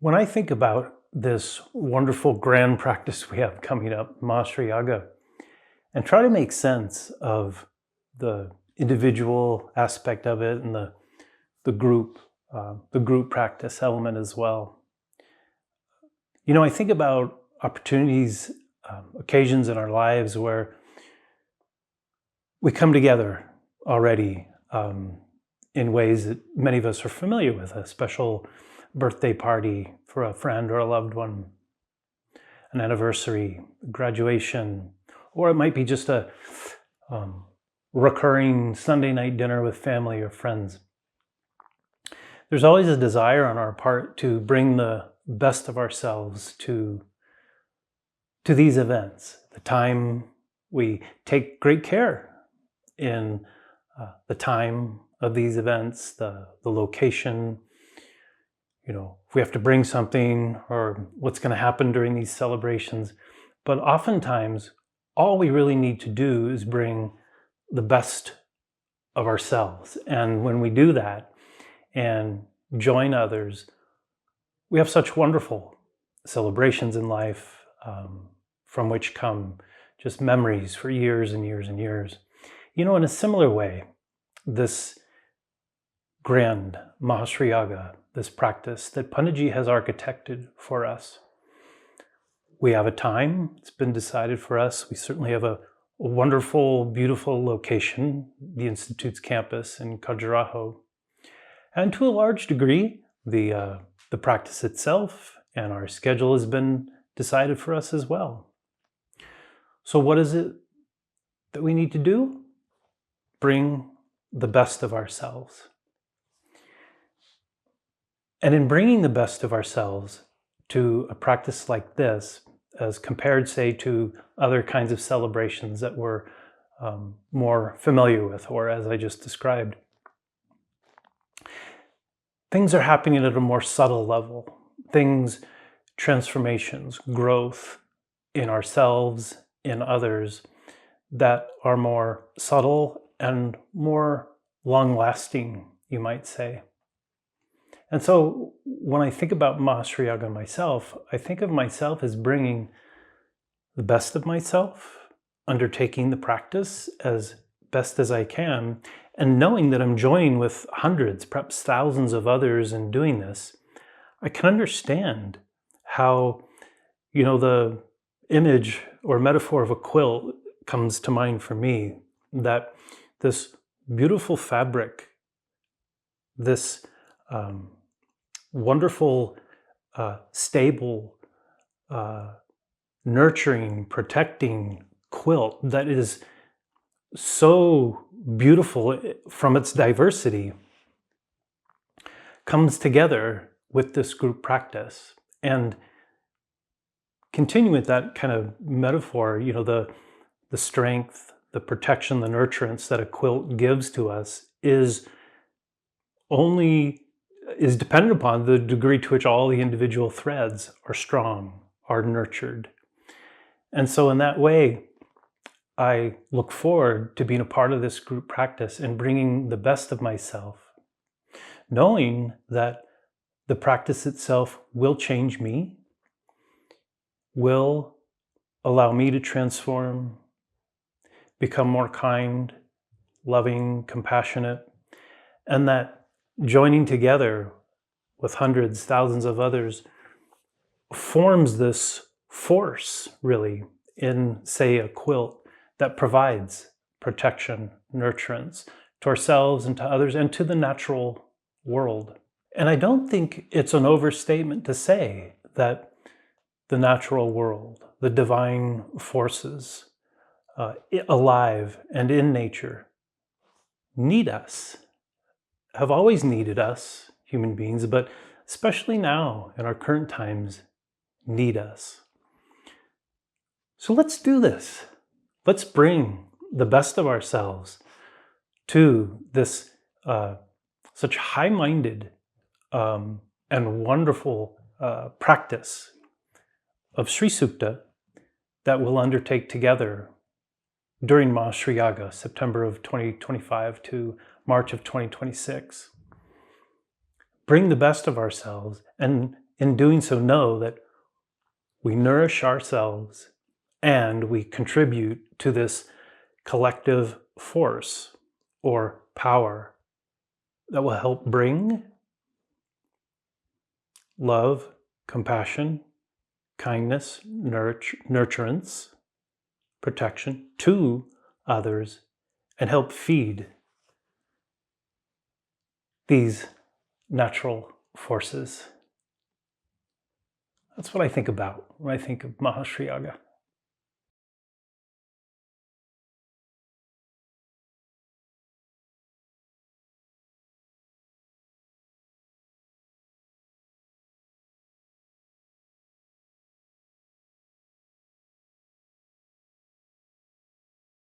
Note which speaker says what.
Speaker 1: When I think about this wonderful grand practice we have coming up, Maha Sri Yaga, and try to make sense of the individual aspect of it and the group practice element as well. I think about opportunities, occasions in our lives where we come together already in ways that many of us are familiar with, a special birthday party for a friend or a loved one, an anniversary, graduation, or it might be just a recurring Sunday night dinner with family or friends. There's always a desire on our part to bring the best of ourselves to these events. The time we take great care in the time of these events, the location, if we have to bring something or what's going to happen during these celebrations. But oftentimes, all we really need to do is bring the best of ourselves. And when we do that and join others, we have such wonderful celebrations in life from which come just memories for years and years and years. In a similar way, this grand Maha Sri Yaga, this practice that Panditji has architected for us. We have a time, it's been decided for us. We certainly have a wonderful, beautiful location, the Institute's campus in Khajuraho. And to a large degree, the practice itself and our schedule has been decided for us as well. So what is it that we need to do? Bring the best of ourselves. And in bringing the best of ourselves to a practice like this, as compared, say, to other kinds of celebrations that we're more familiar with, or as I just described, things are happening at a more subtle level. Transformations, growth in ourselves, in others, that are more subtle and more long-lasting, you might say. And so when I think about Maha Sri Yaga myself, I think of myself as bringing the best of myself, undertaking the practice as best as I can, and knowing that I'm joining with hundreds, perhaps thousands of others in doing this. I can understand how, the image or metaphor of a quilt comes to mind for me, that this beautiful fabric, this wonderful, stable, nurturing, protecting quilt that is so beautiful from its diversity, comes together with this group practice. And continue with that kind of metaphor, the strength, the protection, the nurturance that a quilt gives to us is dependent upon the degree to which all the individual threads are strong, are nurtured. And so in that way, I look forward to being a part of this group practice and bringing the best of myself, knowing that the practice itself will change me, will allow me to transform, become more kind, loving, compassionate, and that joining together with hundreds, thousands of others forms this force, really, in, say, a quilt that provides protection, nurturance to ourselves and to others and to the natural world. And I don't think it's an overstatement to say that the natural world, the divine forces alive and in nature need us, have always needed us, human beings, but especially now in our current times, need us. So let's do this. Let's bring the best of ourselves to this such high-minded and wonderful practice of Sri Sukta that we'll undertake together during Maha Sri Yaga, September of 2025 to March of 2026. Bring the best of ourselves and in doing so, know that we nourish ourselves and we contribute to this collective force or power that will help bring love, compassion, kindness, nurturance, protection to others, and help feed these natural forces. That's what I think about when I think of Maha Sri Yaga.